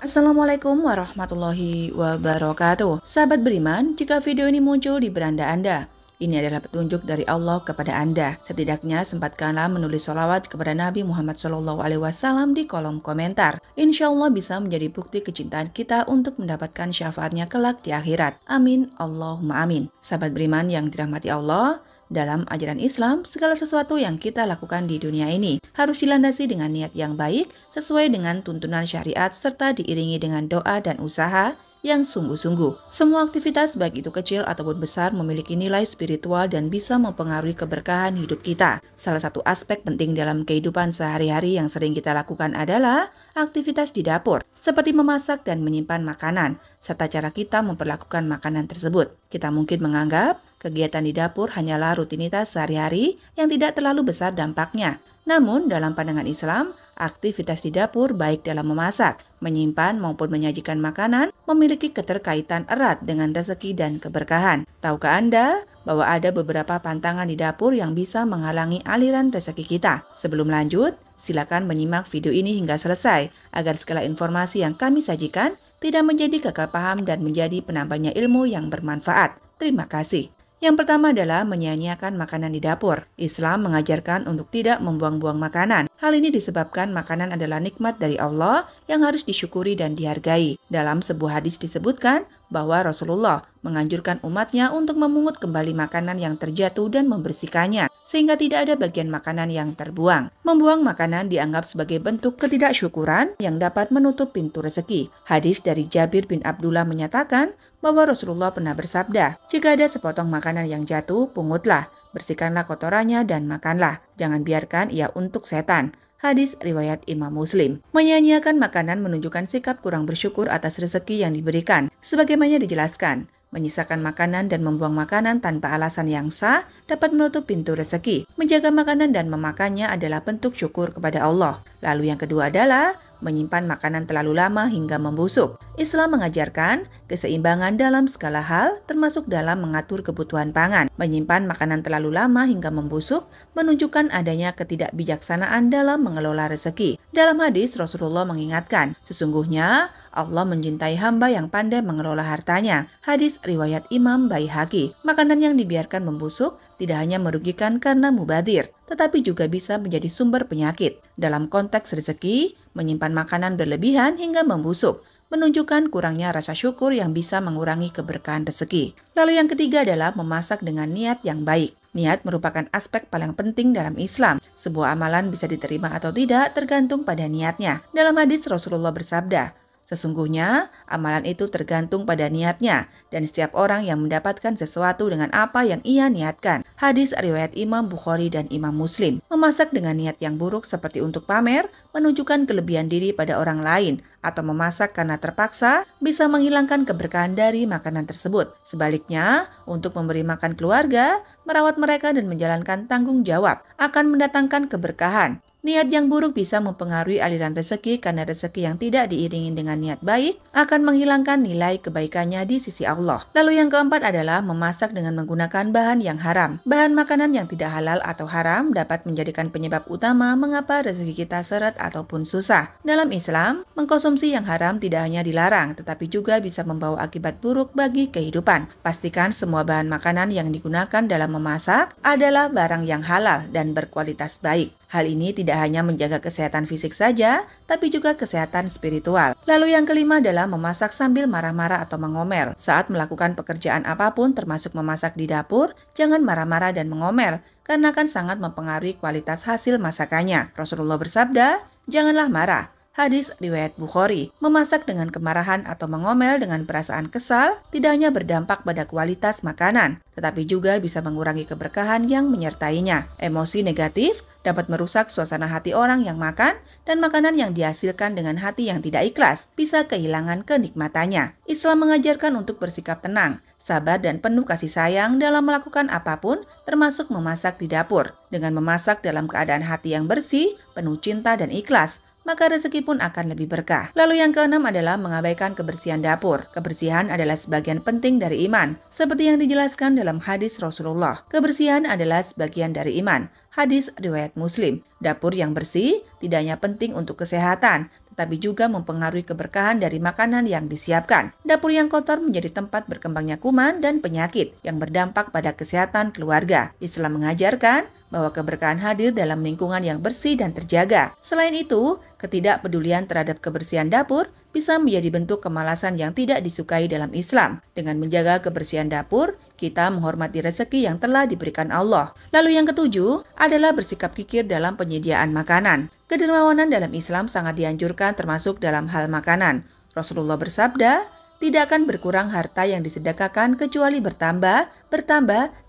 Assalamualaikum warahmatullahi wabarakatuh. Sahabat beriman, jika video ini muncul di beranda Anda, ini adalah petunjuk dari Allah kepada Anda. Setidaknya sempatkanlah menulis sholawat kepada Nabi Muhammad SAW di kolom komentar. Insya Allah bisa menjadi bukti kecintaan kita untuk mendapatkan syafaatnya kelak di akhirat. Amin, Allahumma amin. Sahabat beriman yang dirahmati Allah, dalam ajaran Islam, segala sesuatu yang kita lakukan di dunia ini harus dilandasi dengan niat yang baik, sesuai dengan tuntunan syariat, serta diiringi dengan doa dan usaha yang sungguh-sungguh. Semua aktivitas, baik itu kecil ataupun besar, memiliki nilai spiritual dan bisa mempengaruhi keberkahan hidup kita. Salah satu aspek penting dalam kehidupan sehari-hari yang sering kita lakukan adalah aktivitas di dapur, seperti memasak dan menyimpan makanan, serta cara kita memperlakukan makanan tersebut. Kita mungkin menganggap kegiatan di dapur hanyalah rutinitas sehari-hari yang tidak terlalu besar dampaknya. Namun, dalam pandangan Islam, aktivitas di dapur baik dalam memasak, menyimpan maupun menyajikan makanan memiliki keterkaitan erat dengan rezeki dan keberkahan. Tahukah Anda bahwa ada beberapa pantangan di dapur yang bisa menghalangi aliran rezeki kita? Sebelum lanjut, silakan menyimak video ini hingga selesai agar segala informasi yang kami sajikan tidak menjadi gagal paham dan menjadi penambahnya ilmu yang bermanfaat. Terima kasih. Yang pertama adalah menyia-nyiakan makanan di dapur. Islam mengajarkan untuk tidak membuang-buang makanan. Hal ini disebabkan makanan adalah nikmat dari Allah yang harus disyukuri dan dihargai. Dalam sebuah hadis disebutkan bahwa Rasulullah menganjurkan umatnya untuk memungut kembali makanan yang terjatuh dan membersihkannya, sehingga tidak ada bagian makanan yang terbuang. Membuang makanan dianggap sebagai bentuk ketidaksyukuran yang dapat menutup pintu rezeki. Hadis dari Jabir bin Abdullah menyatakan bahwa Rasulullah pernah bersabda, "Jika ada sepotong makanan yang jatuh, pungutlah, bersihkanlah kotorannya dan makanlah. Jangan biarkan ia untuk setan." Hadis riwayat Imam Muslim. Menyia-nyiakan makanan menunjukkan sikap kurang bersyukur atas rezeki yang diberikan. Sebagaimana dijelaskan, menyisakan makanan dan membuang makanan tanpa alasan yang sah dapat menutup pintu rezeki. Menjaga makanan dan memakannya adalah bentuk syukur kepada Allah. Lalu yang kedua adalah menyimpan makanan terlalu lama hingga membusuk. Islam mengajarkan keseimbangan dalam segala hal, termasuk dalam mengatur kebutuhan pangan. Menyimpan makanan terlalu lama hingga membusuk menunjukkan adanya ketidakbijaksanaan dalam mengelola rezeki. Dalam hadis, Rasulullah mengingatkan, sesungguhnya Allah mencintai hamba yang pandai mengelola hartanya. Hadis riwayat Imam Baihaqi. Makanan yang dibiarkan membusuk tidak hanya merugikan karena mubadir, tetapi juga bisa menjadi sumber penyakit. Dalam konteks rezeki, menyimpan makanan berlebihan hingga membusuk menunjukkan kurangnya rasa syukur yang bisa mengurangi keberkahan rezeki. Lalu yang ketiga adalah memasak dengan niat yang baik. Niat merupakan aspek paling penting dalam Islam. Sebuah amalan bisa diterima atau tidak tergantung pada niatnya. Dalam hadis Rasulullah bersabda, sesungguhnya amalan itu tergantung pada niatnya dan setiap orang yang mendapatkan sesuatu dengan apa yang ia niatkan. Hadis riwayat Imam Bukhari dan Imam Muslim. Memasak dengan niat yang buruk seperti untuk pamer menunjukkan kelebihan diri pada orang lain, atau memasak karena terpaksa bisa menghilangkan keberkahan dari makanan tersebut. Sebaliknya, untuk memberi makan keluarga, merawat mereka dan menjalankan tanggung jawab akan mendatangkan keberkahan. Niat yang buruk bisa mempengaruhi aliran rezeki karena rezeki yang tidak diiringi dengan niat baik akan menghilangkan nilai kebaikannya di sisi Allah. Lalu yang keempat adalah memasak dengan menggunakan bahan yang haram. Bahan makanan yang tidak halal atau haram dapat menjadikan penyebab utama mengapa rezeki kita seret ataupun susah. Dalam Islam, mengkonsumsi yang haram tidak hanya dilarang, tetapi juga bisa membawa akibat buruk bagi kehidupan. Pastikan semua bahan makanan yang digunakan dalam memasak adalah barang yang halal dan berkualitas baik. Hal ini tidak hanya menjaga kesehatan fisik saja, tapi juga kesehatan spiritual. Lalu yang kelima adalah memasak sambil marah-marah atau mengomel. Saat melakukan pekerjaan apapun termasuk memasak di dapur, jangan marah-marah dan mengomel, karena akan sangat mempengaruhi kualitas hasil masakannya. Rasulullah bersabda, janganlah marah. Hadis riwayat Bukhari. Memasak dengan kemarahan atau mengomel dengan perasaan kesal tidak hanya berdampak pada kualitas makanan, tetapi juga bisa mengurangi keberkahan yang menyertainya. Emosi negatif dapat merusak suasana hati orang yang makan, dan makanan yang dihasilkan dengan hati yang tidak ikhlas bisa kehilangan kenikmatannya. Islam mengajarkan untuk bersikap tenang, sabar dan penuh kasih sayang dalam melakukan apapun, termasuk memasak di dapur. Dengan memasak dalam keadaan hati yang bersih, penuh cinta dan ikhlas, maka rezeki pun akan lebih berkah. Lalu yang keenam adalah mengabaikan kebersihan dapur. Kebersihan adalah sebagian penting dari iman, seperti yang dijelaskan dalam hadis Rasulullah. Kebersihan adalah sebagian dari iman. Hadis riwayat Muslim. Dapur yang bersih tidak hanya penting untuk kesehatan, tetapi juga mempengaruhi keberkahan dari makanan yang disiapkan. Dapur yang kotor menjadi tempat berkembangnya kuman dan penyakit yang berdampak pada kesehatan keluarga. Islam mengajarkan bahwa keberkahan hadir dalam lingkungan yang bersih dan terjaga. Selain itu, ketidakpedulian terhadap kebersihan dapur bisa menjadi bentuk kemalasan yang tidak disukai dalam Islam. Dengan menjaga kebersihan dapur, kita menghormati rezeki yang telah diberikan Allah. Lalu yang ketujuh adalah bersikap kikir dalam penyediaan makanan. Kedermawanan dalam Islam sangat dianjurkan termasuk dalam hal makanan. Rasulullah bersabda, tidak akan berkurang harta yang disedekahkan kecuali bertambah,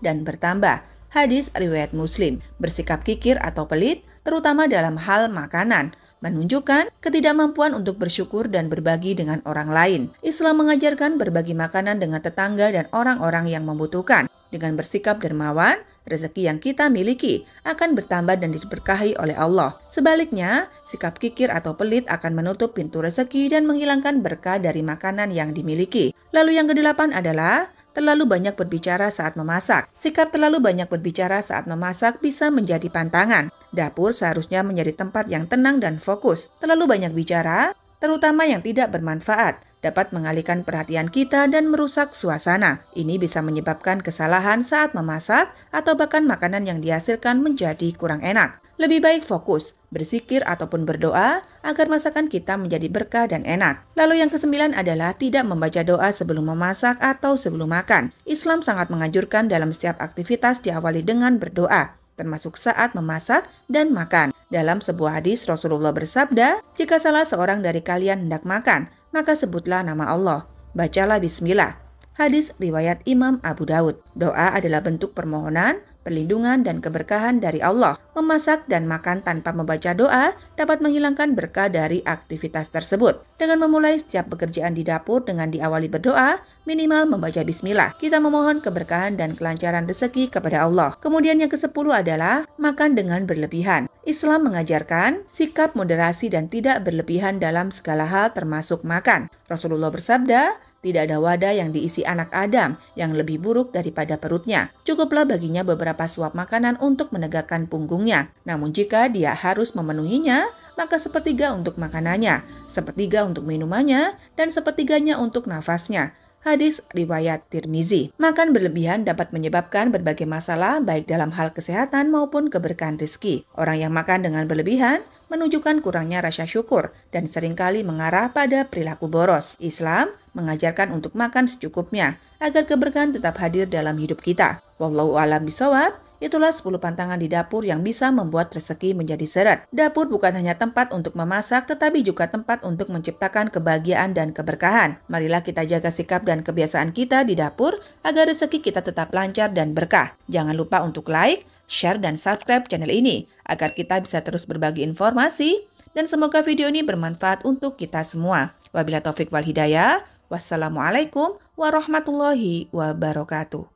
dan bertambah. Hadis riwayat Muslim. Bersikap kikir atau pelit, terutama dalam hal makanan, menunjukkan ketidakmampuan untuk bersyukur dan berbagi dengan orang lain. Islam mengajarkan berbagi makanan dengan tetangga dan orang-orang yang membutuhkan. Dengan bersikap dermawan, rezeki yang kita miliki akan bertambah dan diberkahi oleh Allah. Sebaliknya, sikap kikir atau pelit akan menutup pintu rezeki dan menghilangkan berkah dari makanan yang dimiliki. Lalu yang kedelapan adalah terlalu banyak berbicara saat memasak. Sikap terlalu banyak berbicara saat memasak bisa menjadi pantangan. Dapur seharusnya menjadi tempat yang tenang dan fokus. Terlalu banyak bicara, terutama yang tidak bermanfaat, dapat mengalihkan perhatian kita dan merusak suasana. Ini bisa menyebabkan kesalahan saat memasak atau bahkan makanan yang dihasilkan menjadi kurang enak. Lebih baik fokus, berzikir ataupun berdoa agar masakan kita menjadi berkah dan enak. Lalu yang kesembilan adalah tidak membaca doa sebelum memasak atau sebelum makan. Islam sangat menganjurkan dalam setiap aktivitas diawali dengan berdoa, termasuk saat memasak dan makan. Dalam sebuah hadis Rasulullah bersabda, jika salah seorang dari kalian hendak makan, maka sebutlah nama Allah. Bacalah bismillah. Hadis riwayat Imam Abu Daud. Doa adalah bentuk permohonan, perlindungan, dan keberkahan dari Allah. Memasak dan makan tanpa membaca doa dapat menghilangkan berkah dari aktivitas tersebut. Dengan memulai setiap pekerjaan di dapur dengan diawali berdoa, minimal membaca bismillah, kita memohon keberkahan dan kelancaran rezeki kepada Allah. Kemudian yang ke-10 adalah makan dengan berlebihan. Islam mengajarkan sikap moderasi dan tidak berlebihan dalam segala hal termasuk makan. Rasulullah bersabda, tidak ada wadah yang diisi anak Adam yang lebih buruk daripada perutnya. Cukuplah baginya beberapa suap makanan untuk menegakkan punggungnya. Namun jika dia harus memenuhinya, maka sepertiga untuk makanannya, sepertiga untuk minumannya, dan sepertiganya untuk nafasnya. Hadis riwayat Tirmizi. Makan berlebihan dapat menyebabkan berbagai masalah baik dalam hal kesehatan maupun keberkahan rezeki. Orang yang makan dengan berlebihan menunjukkan kurangnya rasa syukur dan seringkali mengarah pada perilaku boros. Islam mengajarkan untuk makan secukupnya agar keberkahan tetap hadir dalam hidup kita. Wallahu a'lam bishawab. Itulah 10 pantangan di dapur yang bisa membuat rezeki menjadi seret. Dapur bukan hanya tempat untuk memasak, tetapi juga tempat untuk menciptakan kebahagiaan dan keberkahan. Marilah kita jaga sikap dan kebiasaan kita di dapur agar rezeki kita tetap lancar dan berkah. Jangan lupa untuk like, share, dan subscribe channel ini agar kita bisa terus berbagi informasi dan semoga video ini bermanfaat untuk kita semua. Wabillahi taufik wal hidayah. Wassalamualaikum warahmatullahi wabarakatuh.